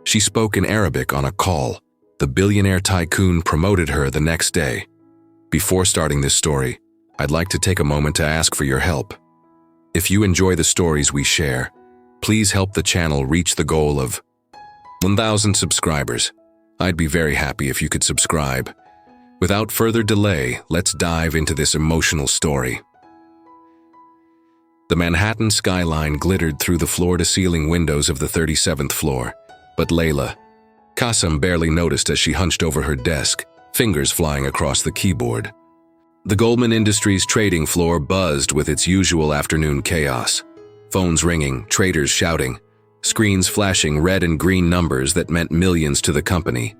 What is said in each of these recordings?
She spoke in Arabic on a call. The Billionaire Tycoon promoted her the next day. Before starting this story, I'd like to take a moment to ask for your help. If you enjoy the stories we share, please help the channel reach the goal of 1,000 subscribers. I'd be very happy if you could subscribe. Without further delay, let's dive into this emotional story. The Manhattan skyline glittered through the floor-to-ceiling windows of the 37th floor, but Layla Qasim barely noticed as she hunched over her desk, fingers flying across the keyboard. The Goldman Industries trading floor buzzed with its usual afternoon chaos. Phones ringing, traders shouting, screens flashing red and green numbers that meant millions to the company,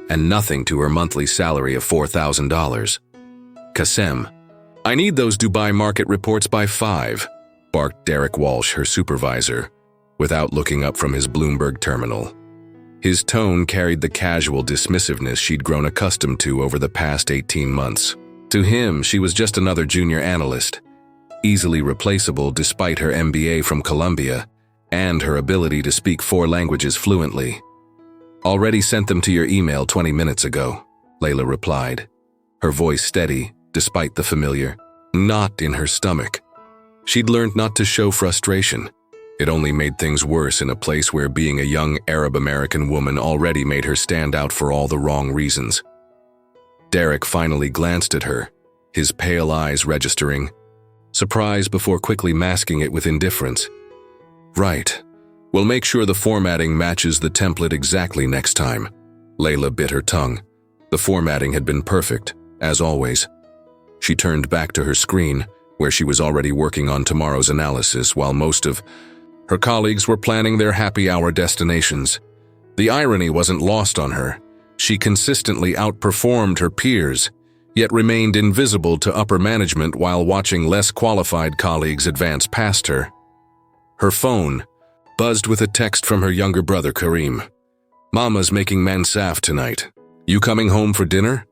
and nothing to her monthly salary of $4,000. Qasim, "I need those Dubai market reports by 5, barked Derek Walsh, her supervisor, without looking up from his Bloomberg terminal. His tone carried the casual dismissiveness she'd grown accustomed to over the past 18 months. To him, she was just another junior analyst, easily replaceable despite her MBA from Columbia and her ability to speak 4 languages fluently. "Already sent them to your email 20 minutes ago," Layla replied, her voice steady despite the familiar knot in her stomach. She'd learned not to show frustration. It only made things worse in a place where being a young Arab-American woman already made her stand out for all the wrong reasons. Derek finally glanced at her, his pale eyes registering surprise before quickly masking it with indifference. "Right. We'll make sure the formatting matches the template exactly next time." Layla bit her tongue. The formatting had been perfect, as always. She turned back to her screen, where she was already working on tomorrow's analysis while most of her colleagues were planning their happy hour destinations. The irony wasn't lost on her. She consistently outperformed her peers, yet remained invisible to upper management while watching less qualified colleagues advance past her. Her phone buzzed with a text from her younger brother Kareem. "Mama's making mansaf tonight. You coming home for dinner?"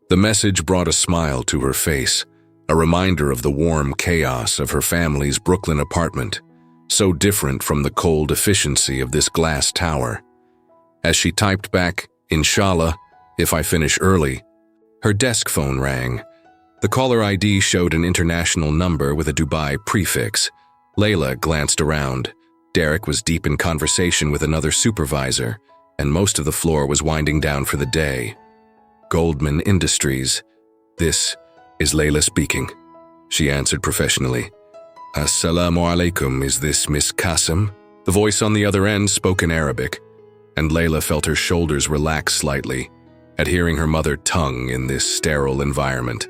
The message brought a smile to her face, a reminder of the warm chaos of her family's Brooklyn apartment, so different from the cold efficiency of this glass tower. As she typed back, "Inshallah, if I finish early," her desk phone rang. The caller ID showed an international number with a Dubai prefix. Layla glanced around. Derek was deep in conversation with another supervisor, and most of the floor was winding down for the day. "Goldman Industries. This is Layla speaking," she answered professionally. "Assalamu alaikum, is this Miss Qasim?" The voice on the other end spoke in Arabic, and Layla felt her shoulders relax slightly at hearing her mother tongue in this sterile environment.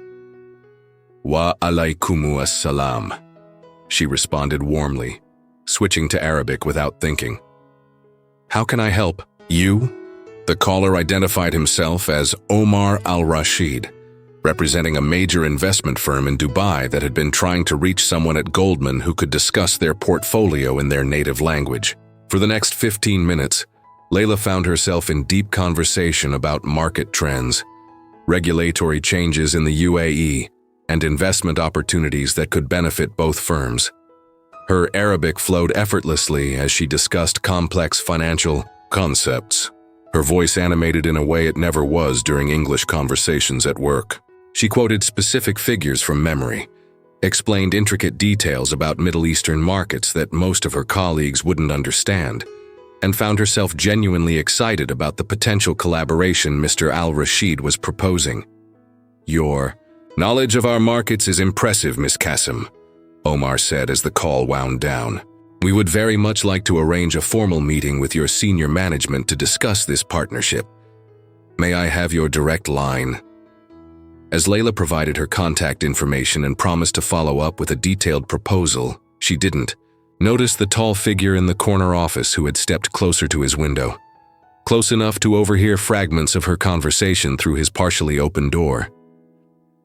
"Wa alaikumu assalam," she responded warmly, switching to Arabic without thinking. "How can I help you?" The caller identified himself as Omar Al-Rashid, representing a major investment firm in Dubai that had been trying to reach someone at Goldman who could discuss their portfolio in their native language. For the next 15 minutes, Layla found herself in deep conversation about market trends, regulatory changes in the UAE, and investment opportunities that could benefit both firms. Her Arabic flowed effortlessly as she discussed complex financial concepts, her voice animated in a way it never was during English conversations at work. She quoted specific figures from memory, explained intricate details about Middle Eastern markets that most of her colleagues wouldn't understand, and found herself genuinely excited about the potential collaboration Mr. Al-Rashid was proposing. "Your knowledge of our markets is impressive, Miss Qasim," Omar said as the call wound down. "We would very much like to arrange a formal meeting with your senior management to discuss this partnership. May I have your direct line?" As Layla provided her contact information and promised to follow up with a detailed proposal, she didn't notice the tall figure in the corner office who had stepped closer to his window, close enough to overhear fragments of her conversation through his partially open door.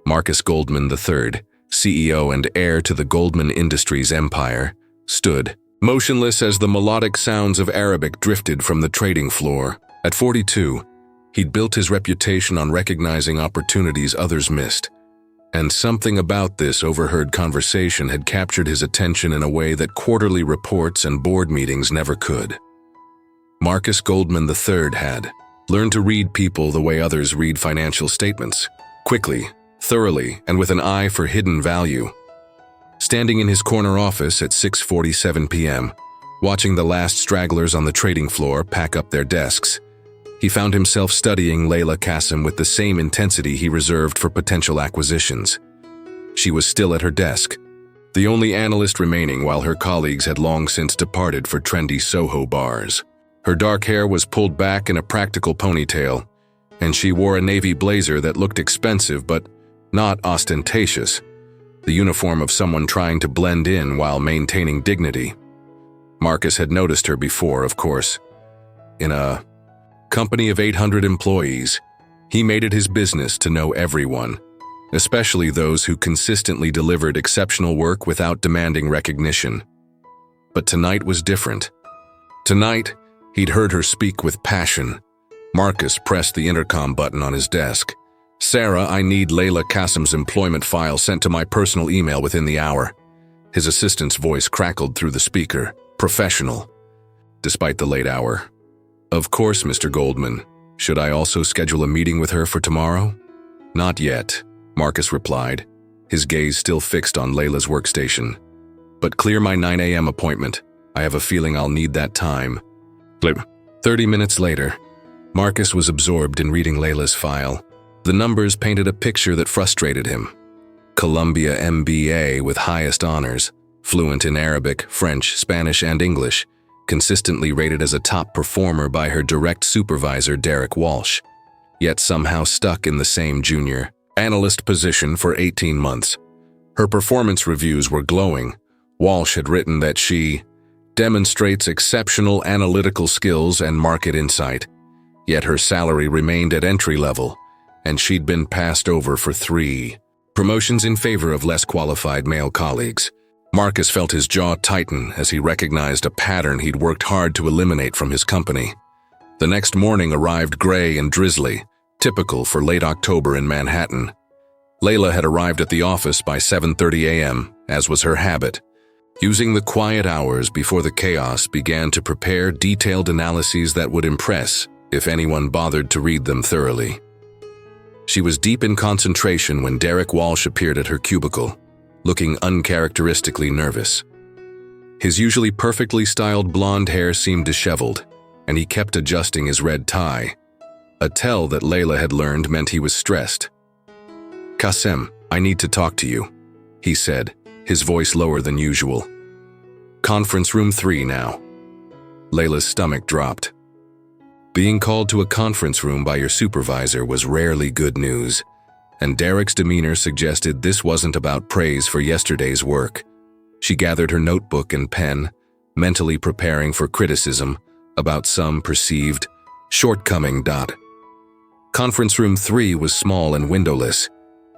Marcus Goldman III, CEO and heir to the Goldman Industries empire, stood motionless as the melodic sounds of Arabic drifted from the trading floor. At 42, he'd built his reputation on recognizing opportunities others missed, and something about this overheard conversation had captured his attention in a way that quarterly reports and board meetings never could. Marcus Goldman III had learned to read people the way others read financial statements, quickly, thoroughly, and with an eye for hidden value. Standing in his corner office at 6:47 p.m., watching the last stragglers on the trading floor pack up their desks, he found himself studying Layla Qasim with the same intensity he reserved for potential acquisitions. She was still at her desk, the only analyst remaining while her colleagues had long since departed for trendy Soho bars. Her dark hair was pulled back in a practical ponytail, and she wore a navy blazer that looked expensive but not ostentatious, the uniform of someone trying to blend in while maintaining dignity. Marcus had noticed her before, of course. In a company of 800 employees, he made it his business to know everyone, especially those who consistently delivered exceptional work without demanding recognition. But tonight was different. Tonight, he'd heard her speak with passion. Marcus pressed the intercom button on his desk. "Sarah, I need Layla Qasim's employment file sent to my personal email within the hour." His assistant's voice crackled through the speaker. Professional, despite the late hour. "Of course, Mr. Goldman. Should I also schedule a meeting with her for tomorrow?" "Not yet," Marcus replied, his gaze still fixed on Layla's workstation. "But clear my 9 a.m. appointment. I have a feeling I'll need that time." 30 minutes later, Marcus was absorbed in reading Layla's file. The numbers painted a picture that frustrated him. Columbia MBA with highest honors, fluent in Arabic, French, Spanish, and English, consistently rated as a top performer by her direct supervisor Derek Walsh, yet somehow stuck in the same junior analyst position for 18 months. Her performance reviews were glowing. Walsh had written that she demonstrates exceptional analytical skills and market insight, yet her salary remained at entry level, and she'd been passed over for 3 promotions in favor of less qualified male colleagues. Marcus felt his jaw tighten as he recognized a pattern he'd worked hard to eliminate from his company. The next morning arrived gray and drizzly, typical for late October in Manhattan. Layla had arrived at the office by 7:30 a.m., as was her habit, using the quiet hours before the chaos began to prepare detailed analyses that would impress if anyone bothered to read them thoroughly. She was deep in concentration when Derek Walsh appeared at her cubicle, looking uncharacteristically nervous. His usually perfectly styled blonde hair seemed disheveled, and he kept adjusting his red tie. A tell that Layla had learned meant he was stressed. "Qasim, I need to talk to you," he said, his voice lower than usual. "Conference room 3 now." Layla's stomach dropped. Being called to a conference room by your supervisor was rarely good news, and Derek's demeanor suggested this wasn't about praise for yesterday's work. She gathered her notebook and pen, mentally preparing for criticism about some perceived shortcoming. Conference room 3 was small and windowless,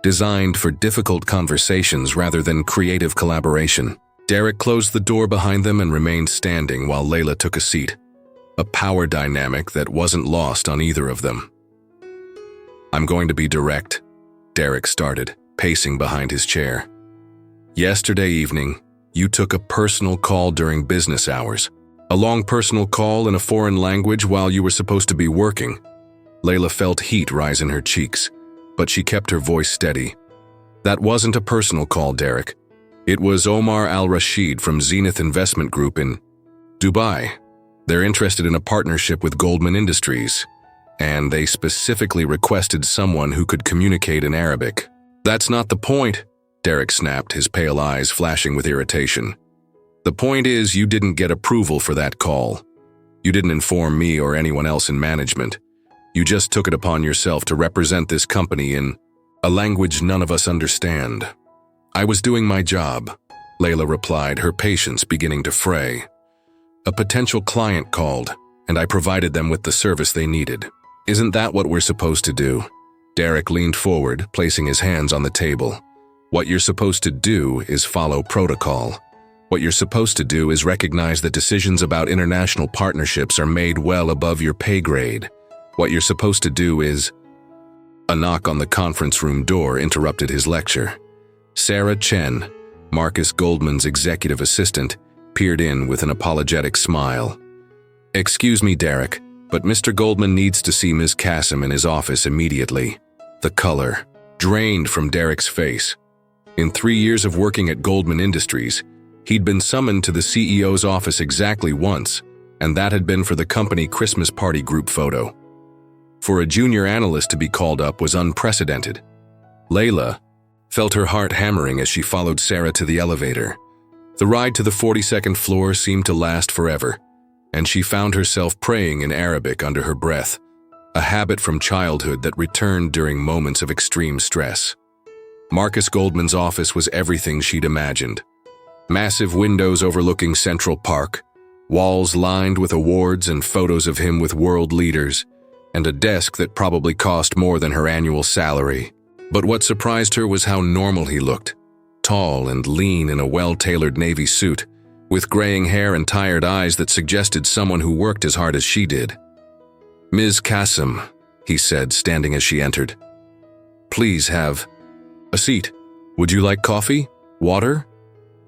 designed for difficult conversations rather than creative collaboration. Derek closed the door behind them and remained standing while Layla took a seat, a power dynamic that wasn't lost on either of them. "I'm going to be direct," Derek started, pacing behind his chair. "Yesterday evening, you took a personal call during business hours. A long personal call in a foreign language while you were supposed to be working." Layla felt heat rise in her cheeks, but she kept her voice steady. "That wasn't a personal call, Derek. It was Omar Al-Rashid from Zenith Investment Group in Dubai. They're interested in a partnership with Goldman Industries, and they specifically requested someone who could communicate in Arabic." "That's not the point," Derek snapped, his pale eyes flashing with irritation. "The point is you didn't get approval for that call. You didn't inform me or anyone else in management. You just took it upon yourself to represent this company in a language none of us understand." "I was doing my job," Layla replied, her patience beginning to fray. "A potential client called, and I provided them with the service they needed. Isn't that what we're supposed to do?" Derek leaned forward, placing his hands on the table. "What you're supposed to do is follow protocol. What you're supposed to do is recognize that decisions about international partnerships are made well above your pay grade. What you're supposed to do is—" A knock on the conference room door interrupted his lecture. Sarah Chen, Marcus Goldman's executive assistant, peered in with an apologetic smile. "Excuse me, Derek, but Mr. Goldman needs to see Ms. Kassem in his office immediately." The color drained from Derek's face. In 3 years of working at Goldman Industries, he'd been summoned to the CEO's office exactly once, and that had been for the company Christmas party group photo. For a junior analyst to be called up was unprecedented. Layla felt her heart hammering as she followed Sarah to the elevator. The ride to the 42nd floor seemed to last forever, and she found herself praying in Arabic under her breath, a habit from childhood that returned during moments of extreme stress. Marcus Goldman's office was everything she'd imagined. Massive windows overlooking Central Park, walls lined with awards and photos of him with world leaders, and a desk that probably cost more than her annual salary. But what surprised her was how normal he looked. Tall and lean in a well-tailored navy suit, with graying hair and tired eyes that suggested someone who worked as hard as she did. "Ms. Kassem," he said, standing as she entered. "Please have a seat. Would you like coffee? Water?"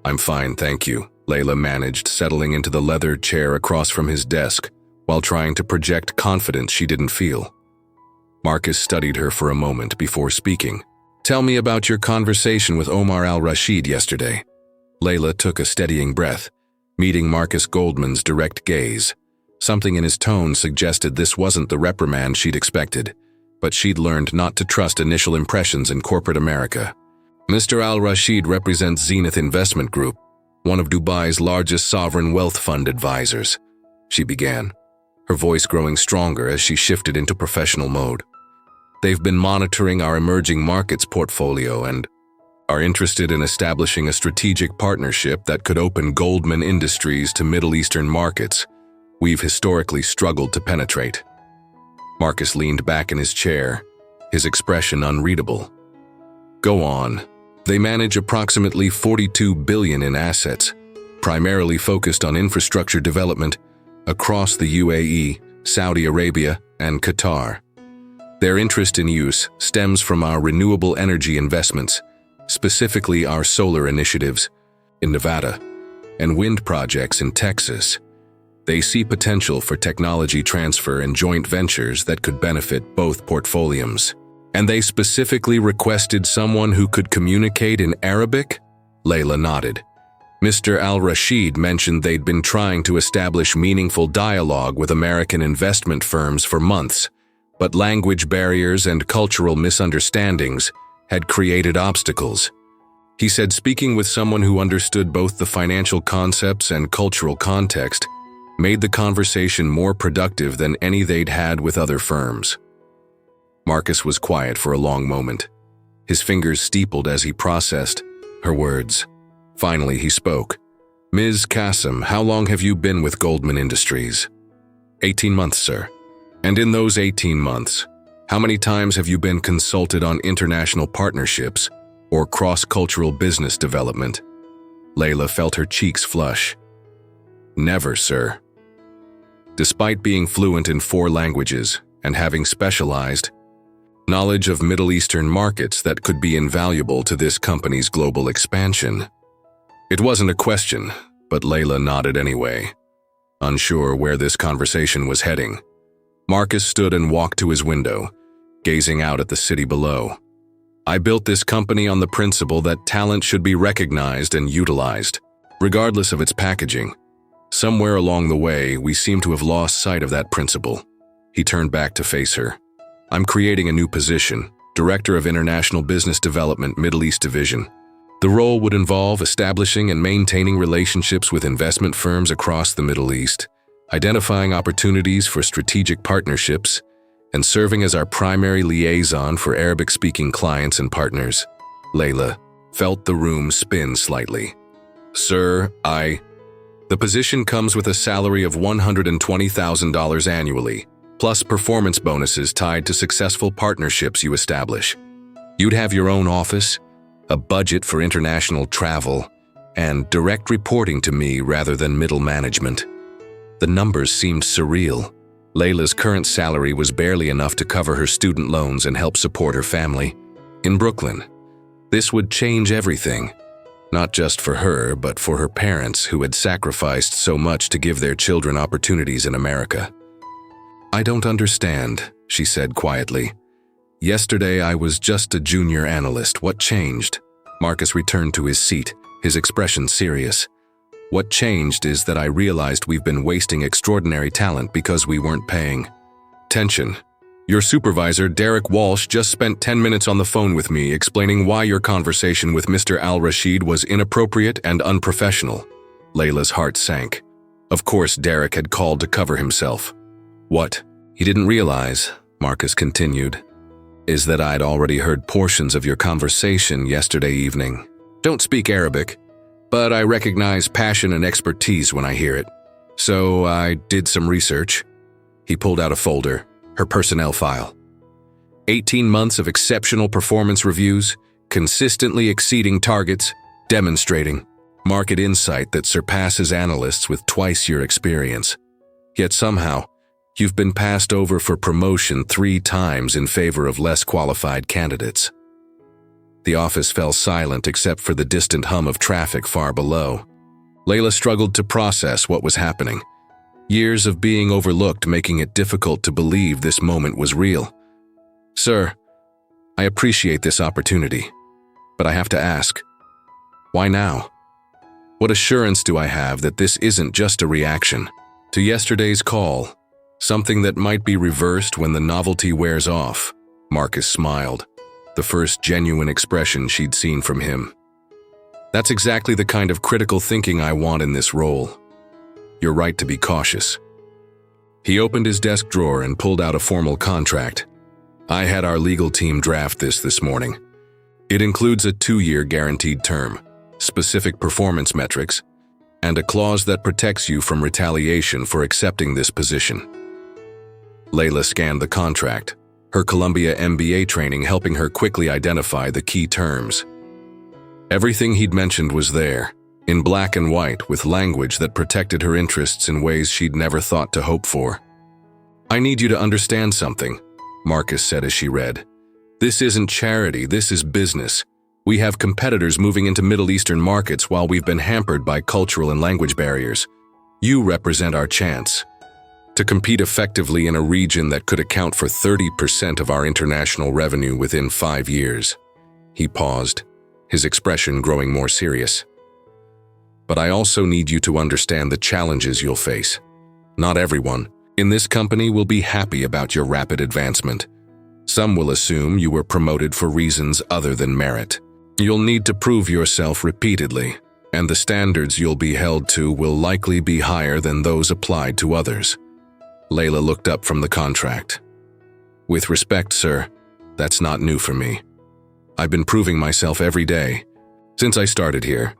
"I'm fine, thank you," Layla managed, settling into the leather chair across from his desk, while trying to project confidence she didn't feel. Marcus studied her for a moment before speaking. "Tell me about your conversation with Omar al-Rashid yesterday." Layla took a steadying breath, meeting Marcus Goldman's direct gaze. Something in his tone suggested this wasn't the reprimand she'd expected, but she'd learned not to trust initial impressions in corporate America. "Mr. al-Rashid represents Zenith Investment Group, one of Dubai's largest sovereign wealth fund advisors," she began, her voice growing stronger as she shifted into professional mode. "They've been monitoring our emerging markets portfolio and are interested in establishing a strategic partnership that could open Goldman Industries to Middle Eastern markets we've historically struggled to penetrate." Marcus leaned back in his chair, his expression unreadable. "Go on." They manage approximately $42 billion in assets, primarily focused on infrastructure development across the UAE, Saudi Arabia, and Qatar. Their interest in use stems from our renewable energy investments, specifically our solar initiatives in Nevada and wind projects in Texas. They see potential for technology transfer and joint ventures that could benefit both portfolios. "And they specifically requested someone who could communicate in Arabic?" Layla nodded. "Mr. al-Rashid mentioned they'd been trying to establish meaningful dialogue with American investment firms for months, but language barriers and cultural misunderstandings had created obstacles. He said speaking with someone who understood both the financial concepts and cultural context made the conversation more productive than any they'd had with other firms." Marcus was quiet for a long moment. His fingers steepled as he processed her words. Finally, he spoke. "Ms. Kassem, how long have you been with Goldman Industries?" 18 months, sir." "And in those 18 months, how many times have you been consulted on international partnerships or cross-cultural business development?" Layla felt her cheeks flush. "Never, sir." Despite being fluent in 4 languages and having specialized knowledge of Middle Eastern markets that could be invaluable to this company's global expansion. It wasn't a question, but Layla nodded anyway, unsure where this conversation was heading. Marcus stood and walked to his window, gazing out at the city below. "I built this company on the principle that talent should be recognized and utilized, regardless of its packaging. Somewhere along the way, we seem to have lost sight of that principle." He turned back to face her. "I'm creating a new position, Director of International Business Development, Middle East Division. The role would involve establishing and maintaining relationships with investment firms across the Middle East, identifying opportunities for strategic partnerships, and serving as our primary liaison for Arabic-speaking clients and partners." Layla felt the room spin slightly. "Sir, The position comes with a salary of $120,000 annually, plus performance bonuses tied to successful partnerships you establish. You'd have your own office, a budget for international travel, and direct reporting to me rather than middle management." The numbers seemed surreal. Layla's current salary was barely enough to cover her student loans and help support her family in Brooklyn. This would change everything. Not just for her, but for her parents who had sacrificed so much to give their children opportunities in America. "I don't understand," she said quietly. "Yesterday I was just a junior analyst. What changed?" Marcus returned to his seat, his expression serious. "What changed is that I realized we've been wasting extraordinary talent because we weren't paying." Tension. "Your supervisor, Derek Walsh, just spent 10 minutes on the phone with me explaining why your conversation with Mr. Al-Rashid was inappropriate and unprofessional." Layla's heart sank. Of course, Derek had called to cover himself. "What he didn't realize," Marcus continued, "is that I'd already heard portions of your conversation yesterday evening. Don't speak Arabic, but I recognize passion and expertise when I hear it. So I did some research." He pulled out a folder, her personnel file. 18 months of exceptional performance reviews, consistently exceeding targets, demonstrating market insight that surpasses analysts with twice your experience. Yet somehow, you've been passed over for promotion 3 times in favor of less qualified candidates. The office fell silent except for the distant hum of traffic far below. Layla struggled to process what was happening. Years of being overlooked making it difficult to believe this moment was real. "Sir, I appreciate this opportunity, but I have to ask, why now? What assurance do I have that this isn't just a reaction to yesterday's call, something that might be reversed when the novelty wears off?" Marcus smiled, the first genuine expression she'd seen from him. "That's exactly the kind of critical thinking I want in this role. You're right to be cautious." He opened his desk drawer and pulled out a formal contract. "I had our legal team draft this morning. It includes a 2-year guaranteed term, specific performance metrics, and a clause that protects you from retaliation for accepting this position." Layla scanned the contract, her Columbia MBA training helping her quickly identify the key terms. Everything he'd mentioned was there, in black and white, with language that protected her interests in ways she'd never thought to hope for. "I need you to understand something," Marcus said as she read. "This isn't charity, this is business. We have competitors moving into Middle Eastern markets while we've been hampered by cultural and language barriers. You represent our chance to compete effectively in a region that could account for 30% of our international revenue within 5 years." He paused, his expression growing more serious. "But I also need you to understand the challenges you'll face. Not everyone in this company will be happy about your rapid advancement. Some will assume you were promoted for reasons other than merit. You'll need to prove yourself repeatedly, and the standards you'll be held to will likely be higher than those applied to others." Layla looked up from the contract. "With respect, sir, that's not new for me. I've been proving myself every day since I started here.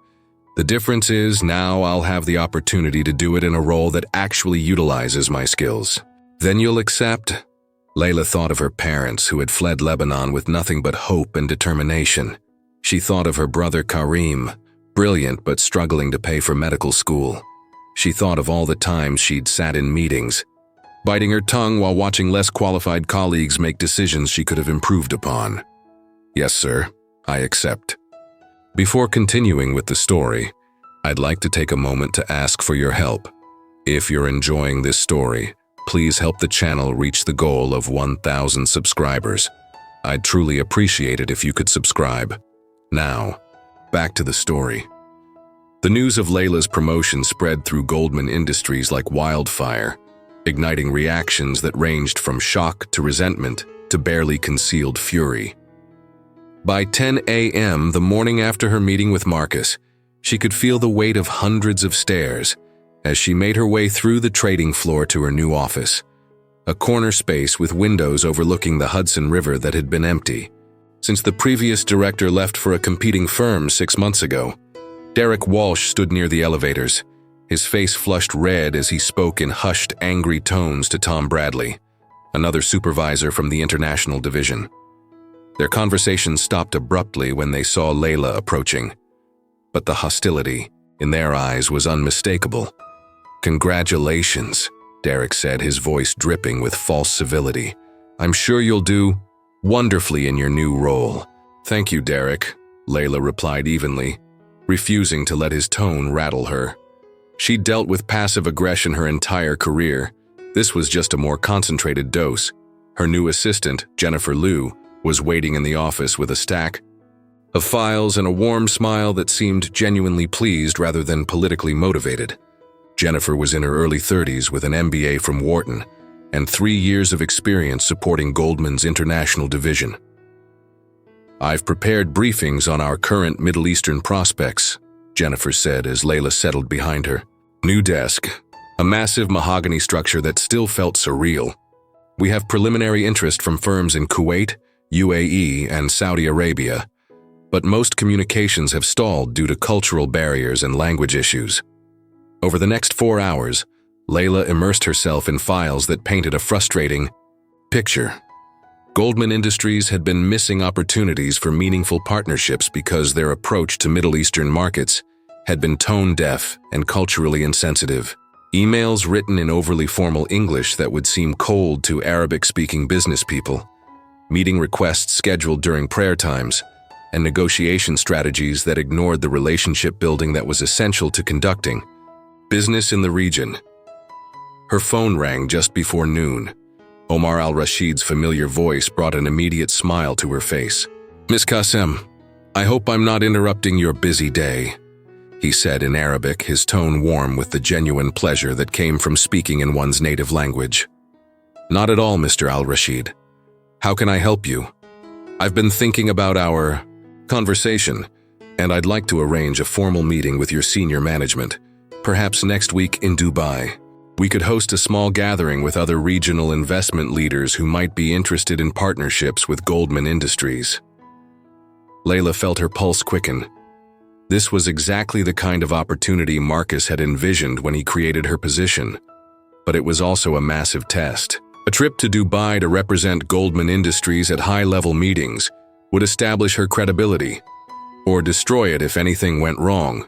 The difference is now I'll have the opportunity to do it in a role that actually utilizes my skills. Then you'll accept?" Layla thought of her parents who had fled Lebanon with nothing but hope and determination. She thought of her brother Karim, brilliant but struggling to pay for medical school. She thought of all the times she'd sat in meetings, biting her tongue while watching less qualified colleagues make decisions she could have improved upon. "Yes, sir, I accept." Before continuing with the story, I'd like to take a moment to ask for your help. If you're enjoying this story, please help the channel reach the goal of 1,000 subscribers. I'd truly appreciate it if you could subscribe. Now, back to the story. The news of Layla's promotion spread through Goldman Industries like wildfire, igniting reactions that ranged from shock to resentment to barely concealed fury. By 10 a.m., the morning after her meeting with Marcus, she could feel the weight of hundreds of stares as she made her way through the trading floor to her new office, a corner space with windows overlooking the Hudson River that had been empty since the previous director left for a competing firm 6 months ago. Derek Walsh stood near the elevators, his face flushed red as he spoke in hushed, angry tones to Tom Bradley, another supervisor from the international division. Their conversation stopped abruptly when they saw Layla approaching, but the hostility in their eyes was unmistakable. "Congratulations," Derek said, his voice dripping with false civility. "I'm sure you'll do wonderfully in your new role." "Thank you, Derek," Layla replied evenly. refusing to let his tone rattle her. She'd dealt with passive aggression her entire career. This was just a more concentrated dose. Her new assistant, Jennifer Liu, was waiting in the office with a stack of files and a warm smile that seemed genuinely pleased rather than politically motivated. Jennifer was in her early 30s with an MBA from Wharton and 3 years of experience supporting Goldman's international division. "I've prepared briefings on our current Middle Eastern prospects," Jennifer said as Layla settled behind her. New desk, a massive mahogany structure that still felt surreal. "We have preliminary interest from firms in Kuwait, UAE, and Saudi Arabia, but most communications have stalled due to cultural barriers and language issues." Over the next 4 hours, Layla immersed herself in files that painted a frustrating picture. Goldman Industries had been missing opportunities for meaningful partnerships because their approach to Middle Eastern markets had been tone-deaf and culturally insensitive. Emails written in overly formal English that would seem cold to Arabic-speaking business people, meeting requests scheduled during prayer times, and negotiation strategies that ignored the relationship building that was essential to conducting business in the region. Her phone rang just before noon. Omar al-Rashid's familiar voice brought an immediate smile to her face. "Miss Qassem, I hope I'm not interrupting your busy day," he said in Arabic, his tone warm with the genuine pleasure that came from speaking in one's native language. "Not at all, Mr. al-Rashid. How can I help you? I've been thinking about our conversation, and I'd like to arrange a formal meeting with your senior management, perhaps next week in Dubai. We could host a small gathering with other regional investment leaders who might be interested in partnerships with Goldman Industries." Layla felt her pulse quicken. This was exactly the kind of opportunity Marcus had envisioned when he created her position. But it was also a massive test. A trip to Dubai to represent Goldman Industries at high-level meetings would establish her credibility, or destroy it if anything went wrong.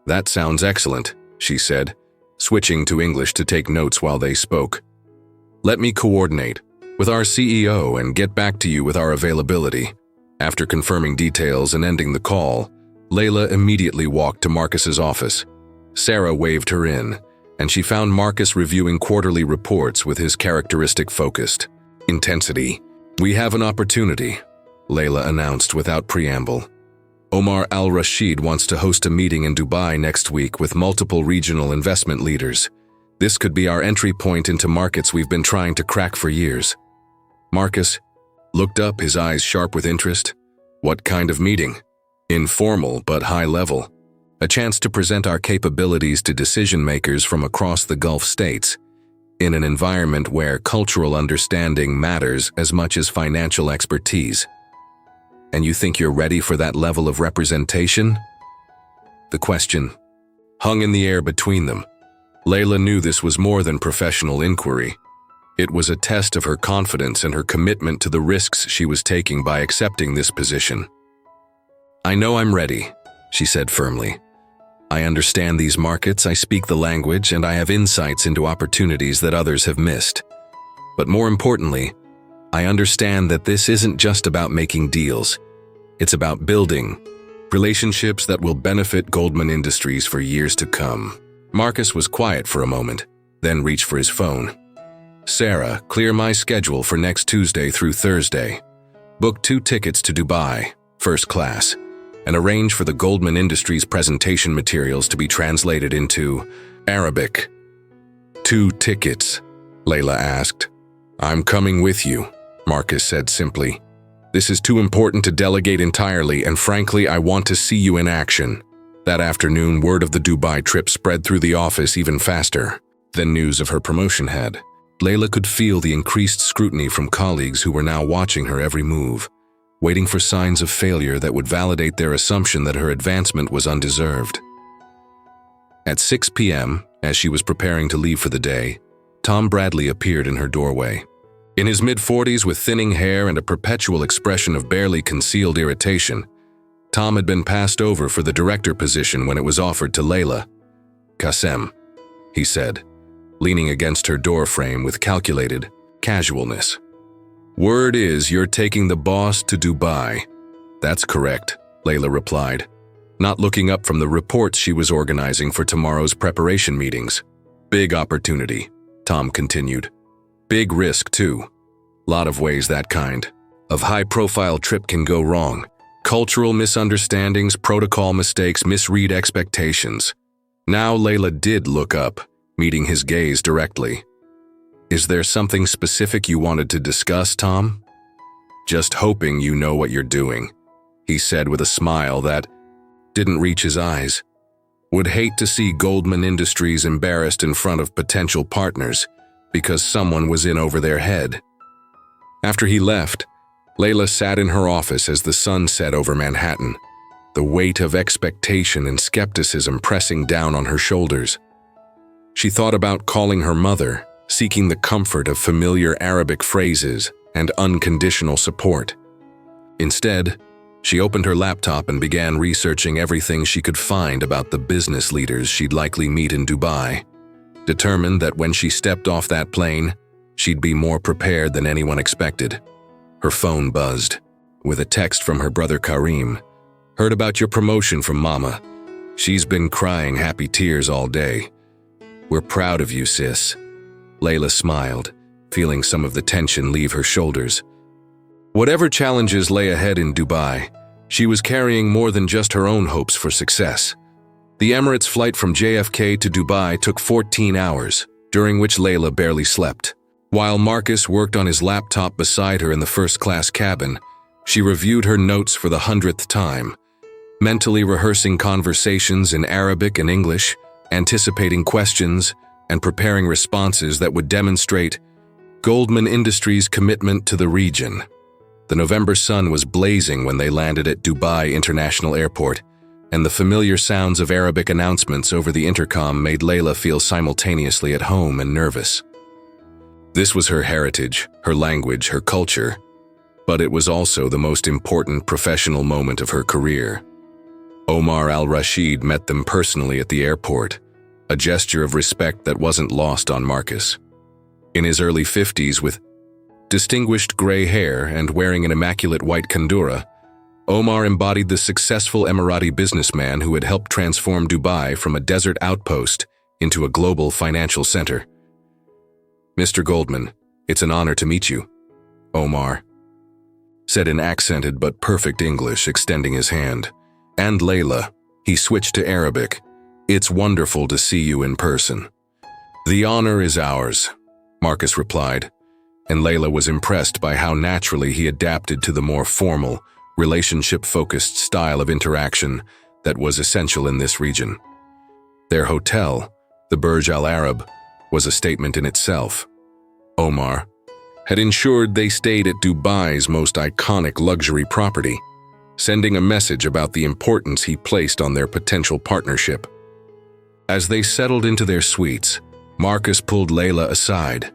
"That sounds excellent," she said, switching to English to take notes while they spoke. "Let me coordinate with our CEO and get back to you with our availability." After confirming details and ending the call, Layla immediately walked to Marcus's office. Sarah waved her in, and she found Marcus reviewing quarterly reports with his characteristic focused intensity. "We have an opportunity," Layla announced without preamble. "Omar al-Rashid wants to host a meeting in Dubai next week with multiple regional investment leaders. This could be our entry point into markets we've been trying to crack for years." Marcus looked up, his eyes sharp with interest. "What kind of meeting?" "Informal but high level. A chance to present our capabilities to decision-makers from across the Gulf states, in an environment where cultural understanding matters as much as financial expertise." "And you think you're ready for that level of representation?" The question hung in the air between them. Layla knew this was more than professional inquiry. It was a test of her confidence and her commitment to the risks she was taking by accepting this position. "I know I'm ready," she said firmly. "I understand these markets, I speak the language, and I have insights into opportunities that others have missed. But more importantly, I understand that this isn't just about making deals. It's about building relationships that will benefit Goldman Industries for years to come." Marcus was quiet for a moment, then reached for his phone. "Sarah, clear my schedule for next Tuesday through Thursday. Book 2 tickets to Dubai, first class, and arrange for the Goldman Industries presentation materials to be translated into Arabic." "2 tickets?" Layla asked. "I'm coming with you," Marcus said simply. "This is too important to delegate entirely, and frankly, I want to see you in action." That afternoon, word of the Dubai trip spread through the office even faster than news of her promotion had. Layla could feel the increased scrutiny from colleagues who were now watching her every move, waiting for signs of failure that would validate their assumption that her advancement was undeserved. At 6 p.m., as she was preparing to leave for the day, Tom Bradley appeared in her doorway. In his mid-40s with thinning hair and a perpetual expression of barely concealed irritation, Tom had been passed over for the director position when it was offered to Layla. "Qassem," he said, leaning against her doorframe with calculated casualness. "Word is you're taking the boss to Dubai." "That's correct," Layla replied. not looking up from the reports she was organizing for tomorrow's preparation meetings. Big opportunity, Tom continued. Big risk, too. Lot of ways that kind of high-profile trip can go wrong. Cultural misunderstandings, protocol mistakes, misread expectations. Now Layla did look up, meeting his gaze directly. Is there something specific you wanted to discuss, Tom? Just hoping you know what you're doing, he said with a smile that didn't reach his eyes. Would hate to see Goldman Industries embarrassed in front of potential partners because someone was in over their head. After he left, Layla sat in her office as the sun set over Manhattan, the weight of expectation and skepticism pressing down on her shoulders. She thought about calling her mother, seeking the comfort of familiar Arabic phrases and unconditional support. Instead, she opened her laptop and began researching everything she could find about the business leaders she'd likely meet in Dubai, determined that when she stepped off that plane, she'd be more prepared than anyone expected. Her phone buzzed, with a text from her brother Karim. Heard about your promotion from Mama. She's been crying happy tears all day. We're proud of you, sis. Layla smiled, feeling some of the tension leave her shoulders. Whatever challenges lay ahead in Dubai, she was carrying more than just her own hopes for success. The Emirates flight from JFK to Dubai took 14 hours, during which Layla barely slept. While Marcus worked on his laptop beside her in the first-class cabin, she reviewed her notes for the 100th time, mentally rehearsing conversations in Arabic and English, anticipating questions, and preparing responses that would demonstrate Goldman Industries' commitment to the region. The November sun was blazing when they landed at Dubai International Airport, and the familiar sounds of Arabic announcements over the intercom made Layla feel simultaneously at home and nervous. This was her heritage, her language, her culture, but it was also the most important professional moment of her career. Omar al-Rashid met them personally at the airport, a gesture of respect that wasn't lost on Marcus. In his early 50s, with distinguished gray hair and wearing an immaculate white kandura, Omar embodied the successful Emirati businessman who had helped transform Dubai from a desert outpost into a global financial center. Mr. Goldman, it's an honor to meet you, Omar said in accented but perfect English, extending his hand. And Layla, he switched to Arabic. It's wonderful to see you in person. The honor is ours, Marcus replied, and Layla was impressed by how naturally he adapted to the more formal, relationship-focused style of interaction that was essential in this region. Their hotel, the Burj Al Arab, was a statement in itself. Omar had ensured they stayed at Dubai's most iconic luxury property, sending a message about the importance he placed on their potential partnership. As they settled into their suites, Marcus pulled Layla aside.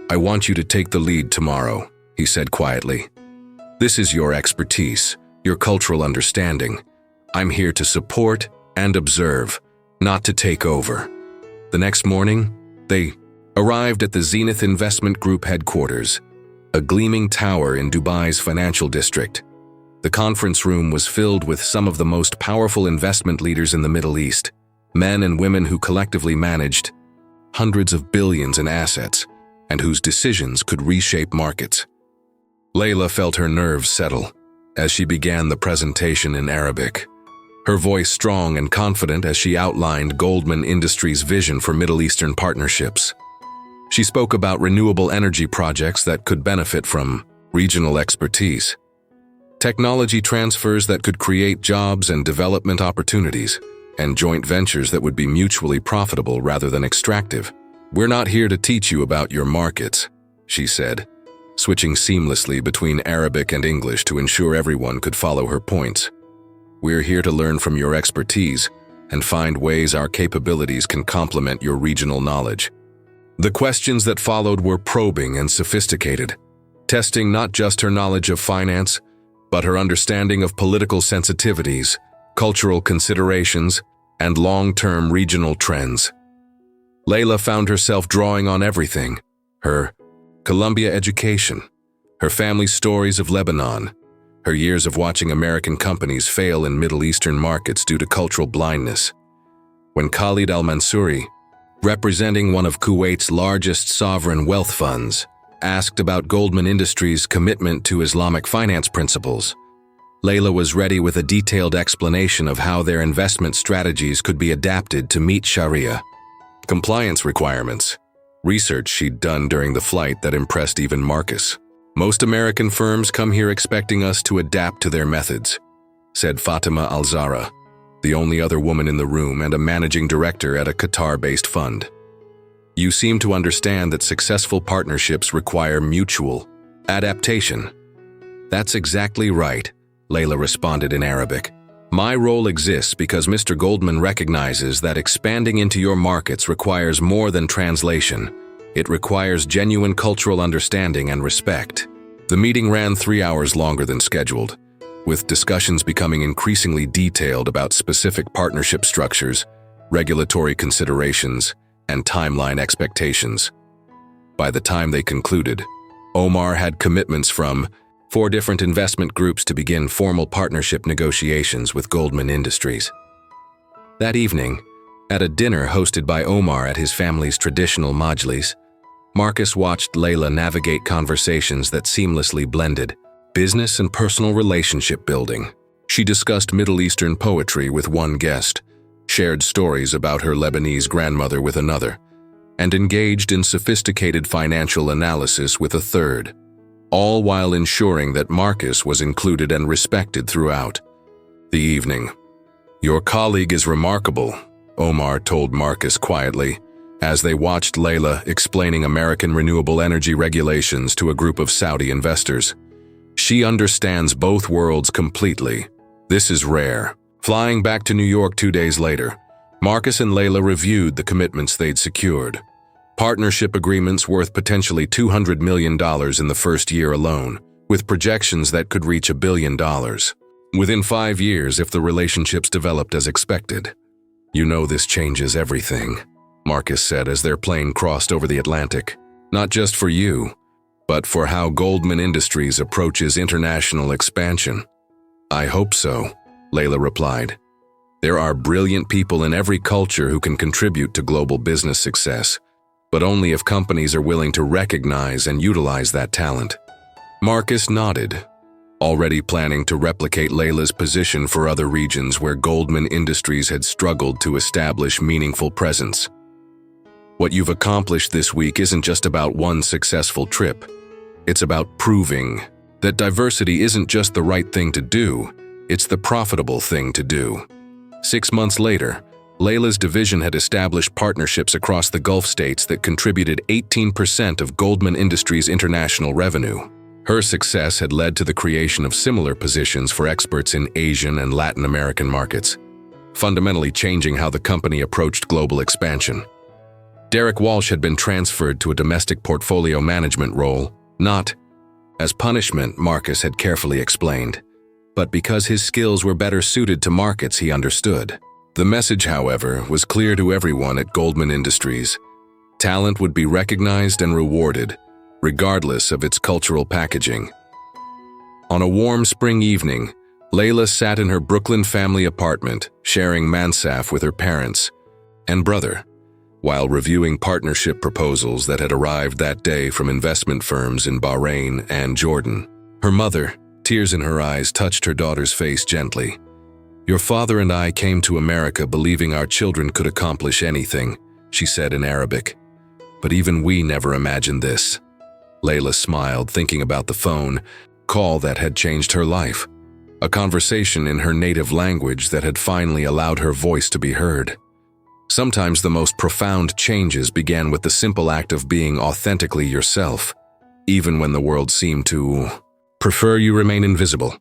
I want you to take the lead tomorrow, he said quietly. This is your expertise, your cultural understanding. I'm here to support and observe, not to take over. The next morning, they arrived at the Zenith Investment Group headquarters, a gleaming tower in Dubai's financial district. The conference room was filled with some of the most powerful investment leaders in the Middle East, men and women who collectively managed hundreds of billions in assets and whose decisions could reshape markets. Layla felt her nerves settle as she began the presentation in Arabic, her voice strong and confident as she outlined Goldman Industries' vision for Middle Eastern partnerships. She spoke about renewable energy projects that could benefit from regional expertise, technology transfers that could create jobs and development opportunities, and joint ventures that would be mutually profitable rather than extractive. We're not here to teach you about your markets, she said, switching seamlessly between Arabic and English to ensure everyone could follow her points. We're here to learn from your expertise and find ways our capabilities can complement your regional knowledge. The questions that followed were probing and sophisticated, testing not just her knowledge of finance, but her understanding of political sensitivities, cultural considerations, and long-term regional trends. Layla found herself drawing on everything: her Columbia education, her family's stories of Lebanon, her years of watching American companies fail in Middle Eastern markets due to cultural blindness. When Khalid al-Mansouri, representing one of Kuwait's largest sovereign wealth funds, asked about Goldman Industries' commitment to Islamic finance principles, Layla was ready with a detailed explanation of how their investment strategies could be adapted to meet Sharia compliance requirements, research she'd done during the flight that impressed even Marcus. "Most American firms come here expecting us to adapt to their methods," said Fatima Al-Zahra, the only other woman in the room and a managing director at a Qatar-based fund. "You seem to understand that successful partnerships require mutual adaptation." "That's exactly right," Layla responded in Arabic. "My role exists because Mr. Goldman recognizes that expanding into your markets requires more than translation. It requires genuine cultural understanding and respect." The meeting ran 3 hours longer than scheduled, with discussions becoming increasingly detailed about specific partnership structures, regulatory considerations, and timeline expectations. By the time they concluded, Omar had commitments from 4 different investment groups to begin formal partnership negotiations with Goldman Industries. That evening, at a dinner hosted by Omar at his family's traditional majlis, Marcus watched Layla navigate conversations that seamlessly blended business and personal relationship building. She discussed Middle Eastern poetry with one guest, shared stories about her Lebanese grandmother with another, and engaged in sophisticated financial analysis with a third, all while ensuring that Marcus was included and respected throughout the evening. "Your colleague is remarkable," Omar told Marcus quietly, as they watched Layla explaining American renewable energy regulations to a group of Saudi investors. "She understands both worlds completely. This is rare." Flying back to New York 2 days later, Marcus and Layla reviewed the commitments they'd secured. Partnership agreements worth potentially $200 million in the first year alone, with projections that could reach $1 billion within 5 years if the relationships developed as expected. "You know this changes everything," Marcus said as their plane crossed over the Atlantic. "Not just for you, but for how Goldman Industries approaches international expansion." "I hope so," Layla replied. "There are brilliant people in every culture who can contribute to global business success, but only if companies are willing to recognize and utilize that talent." Marcus nodded, already planning to replicate Layla's position for other regions where Goldman Industries had struggled to establish meaningful presence. "What you've accomplished this week isn't just about one successful trip. It's about proving that diversity isn't just the right thing to do, it's the profitable thing to do." 6 months later, Layla's division had established partnerships across the Gulf states that contributed 18% of Goldman Industries' international revenue. Her success had led to the creation of similar positions for experts in Asian and Latin American markets, fundamentally changing how the company approached global expansion. Derek Walsh had been transferred to a domestic portfolio management role, not as punishment, Marcus had carefully explained, but because his skills were better suited to markets he understood. The message, however, was clear to everyone at Goldman Industries. Talent would be recognized and rewarded, regardless of its cultural packaging. On a warm spring evening, Layla sat in her Brooklyn family apartment, sharing mansaf with her parents and brother, while reviewing partnership proposals that had arrived that day from investment firms in Bahrain and Jordan. Her mother, tears in her eyes, touched her daughter's face gently. "Your father and I came to America believing our children could accomplish anything," she said in Arabic. "But even we never imagined this." Layla smiled, thinking about the phone call that had changed her life, a conversation in her native language that had finally allowed her voice to be heard. Sometimes the most profound changes began with the simple act of being authentically yourself, even when the world seemed to prefer you remain invisible.